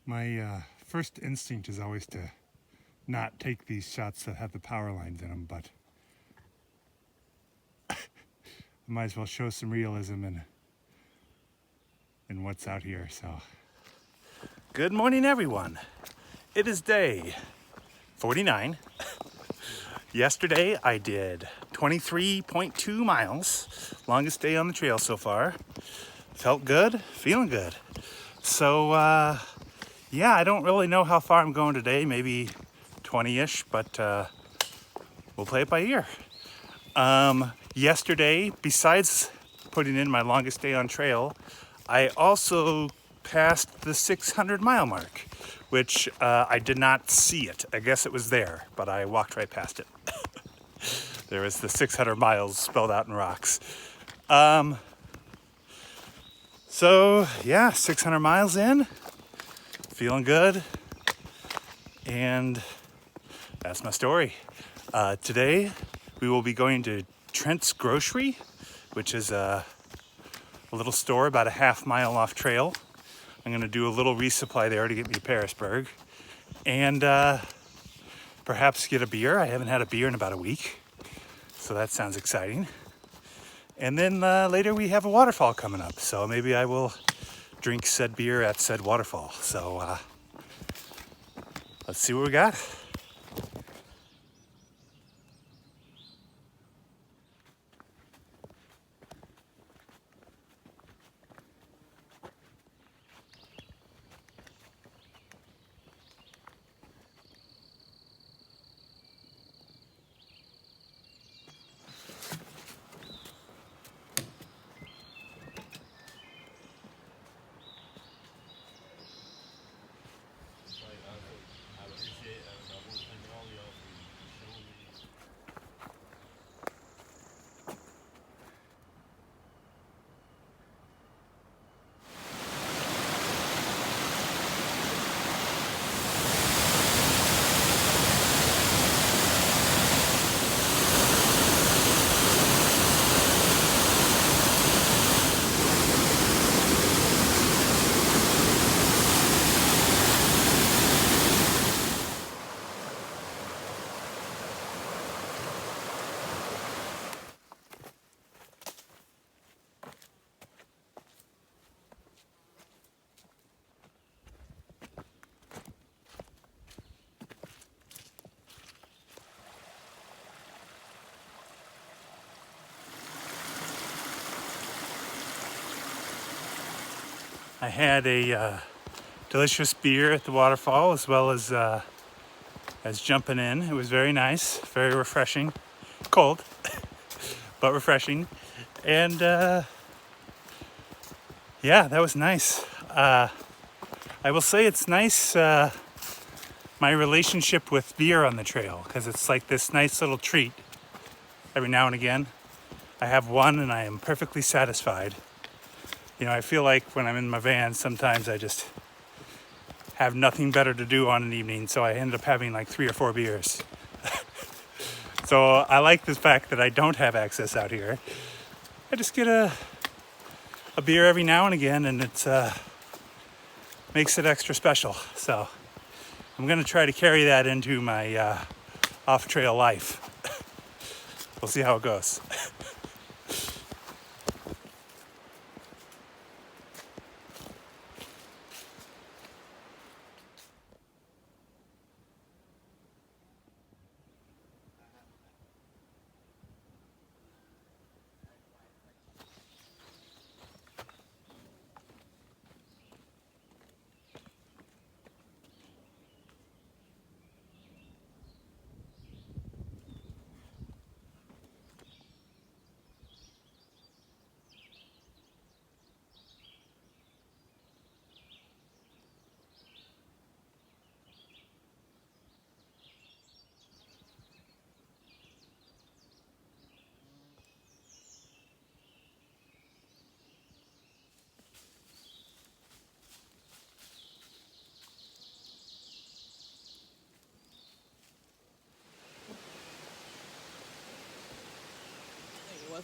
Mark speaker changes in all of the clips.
Speaker 1: My first instinct is always to not take these shots that have the power lines in them, but I might as well show some realism in what's out here. So, good morning, everyone. It is day 49. Yesterday I did 23.2 miles, longest day on the trail so far. Felt good, feeling good. So yeah, I don't really know how far I'm going today, maybe 20-ish, but we'll play it by ear. Yesterday, besides putting in my longest day on trail, I also passed the 600 mile mark, which I did not see it. I guess it was there, but I walked right past it. There was the 600 miles spelled out in rocks. So yeah, 600 miles in, feeling good, and that's my story. Today we will be going to Trent's Grocery, which is a little store about a half-mile off trail. I'm gonna do a little resupply there to get me to Pearisburg, and perhaps get a beer. I haven't had a beer in about a week, so that sounds exciting. And then later we have a waterfall coming up, so maybe I will drink said beer at said waterfall. So let's see what we got. I had a delicious beer at the waterfall, as well as jumping in. It was very nice, very refreshing. Cold, but refreshing. And yeah, that was nice. I will say it's nice, my relationship with beer on the trail, because it's like this nice little treat every now and again. I have one and I am perfectly satisfied. You know, I feel like when I'm in my van, sometimes I just have nothing better to do on an evening, so I end up having like 3 or 4 beers. So I like the fact that I don't have access out here. I just get a beer every now and again, and it's makes it extra special. So I'm gonna try to carry that into my off-trail life. We'll see how it goes.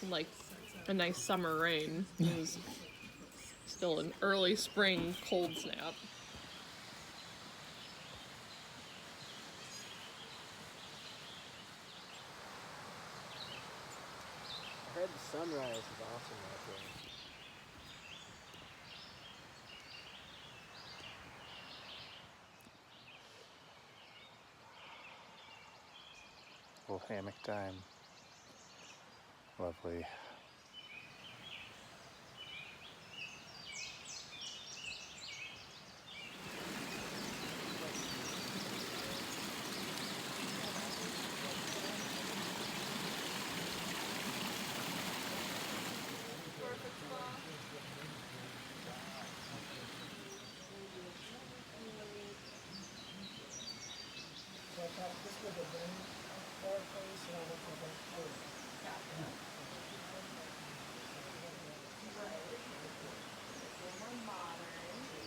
Speaker 2: wasn't like a nice summer rain. It was still an early spring cold snap.
Speaker 3: I heard the sunrise is awesome out there.
Speaker 1: Little hammock time. Lovely.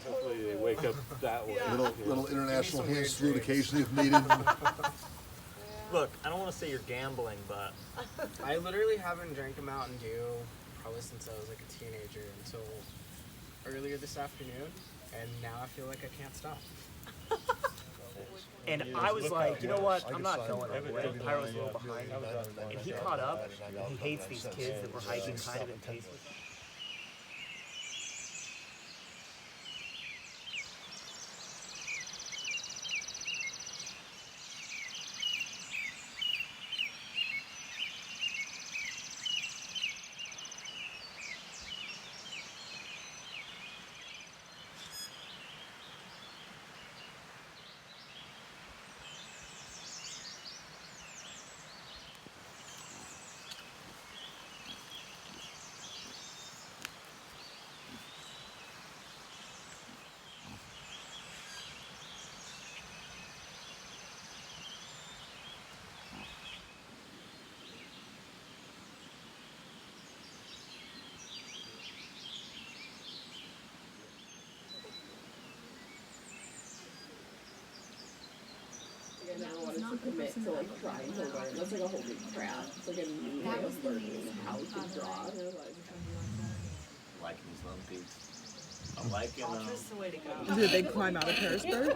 Speaker 4: Hopefully they wake up that way.
Speaker 5: Little international hand salute occasionally if needed.
Speaker 6: Look, I don't want to say you're gambling, but
Speaker 3: I literally haven't drank a Mountain Dew probably since I was like a teenager until earlier this afternoon, and now I feel like I can't stop.
Speaker 6: and I was like, you know what? I'm not going anyway. I was a little behind him, and he caught up. And he hates these kids that were hiking kind of impatiently.
Speaker 2: I never wanted to commit to like trying to learn. That's like a whole big craft. It's like a new way of learning how to draw. And I was like,
Speaker 7: Liking these long peaks. I'm liking them.
Speaker 2: that's the way to go.
Speaker 8: Did they climb out of Harrisburg?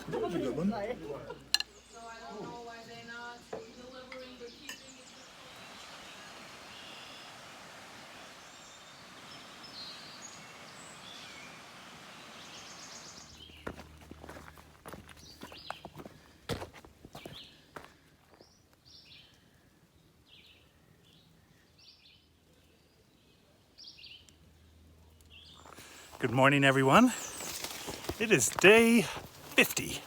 Speaker 5: That was a good one.
Speaker 9: So I don't know why they're not delivering or keeping it.
Speaker 1: Good morning, everyone. It is day 50.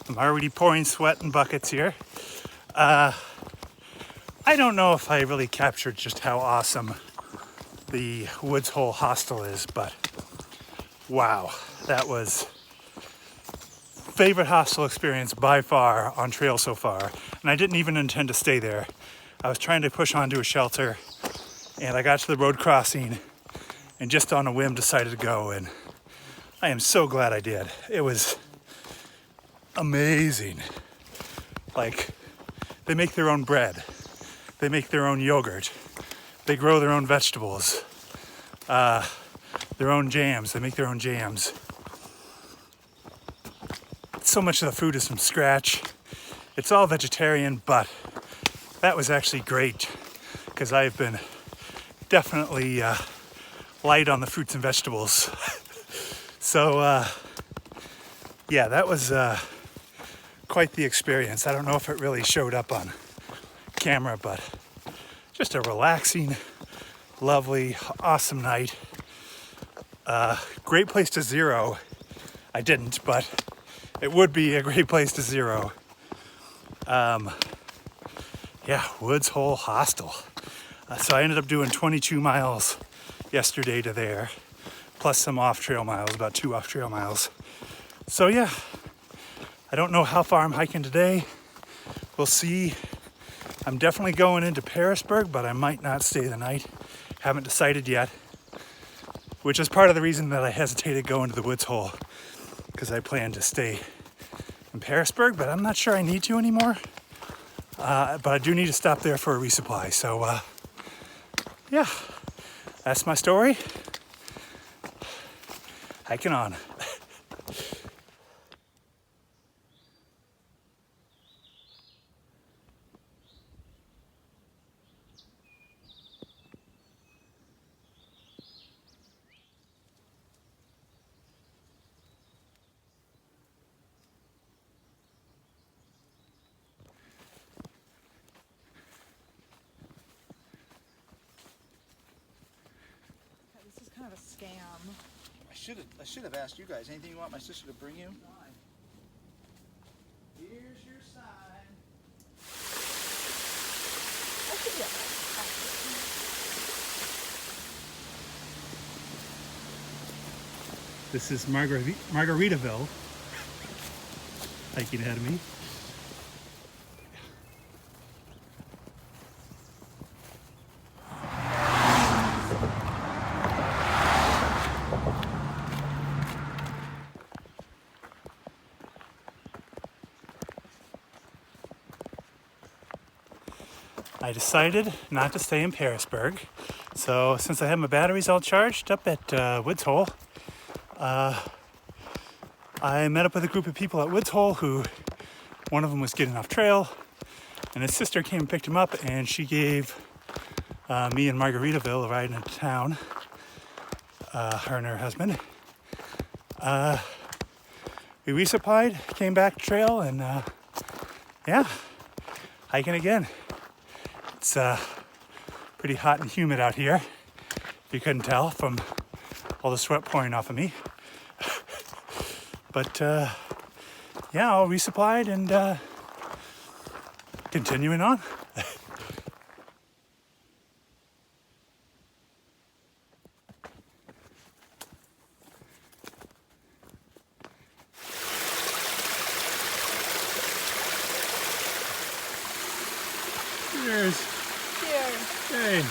Speaker 1: I'm already pouring sweat in buckets here. I don't know if I really captured just how awesome the Woods Hole Hostel is, but wow, that was favorite hostel experience by far on trail so far. And I didn't even intend to stay there. I was trying to push onto a shelter, and I got to the road crossing and just on a whim decided to go, and I am so glad I did. It was amazing. Like, they make their own bread, they make their own yogurt, they grow their own vegetables, their own jams, they make their own jams. So much of the food is from scratch. It's all vegetarian, but that was actually great because I've been definitely light on the fruits and vegetables. So yeah, that was quite the experience. I don't know if it really showed up on camera, but just a relaxing, lovely, awesome night. Great place to zero. I didn't, but it would be a great place to zero. Yeah, Woods Hole Hostel. So I ended up doing 22 miles yesterday to there, plus some off-trail miles, about 2 off-trail miles. So yeah, I don't know how far I'm hiking today. We'll see. I'm definitely going into Harrisburg, but I might not stay the night. Haven't decided yet, which is part of the reason that I hesitated going to the Woods Hole, because I plan to stay in Harrisburg, but I'm not sure I need to anymore. But I do need to stop there for a resupply. So yeah, that's my story. Hiking on.
Speaker 8: This is kind of a scam.
Speaker 10: I should have asked you guys. Anything you want my sister to bring you? Here's your sign.
Speaker 1: This is Margaritaville, hiking ahead of me. I decided not to stay in Pearisburg, so since I have my batteries all charged up at Woods Hole, I met up with a group of people at Woods Hole who, one of them was getting off trail, and his sister came and picked him up, and she gave me and Margaritaville a ride into town, her and her husband. We resupplied, came back trail, and yeah, hiking again. It's pretty hot and humid out here, if you couldn't tell from all the sweat pouring off of me. But yeah, all resupplied and continuing on. Cheers.
Speaker 8: Cheers.
Speaker 1: Hey.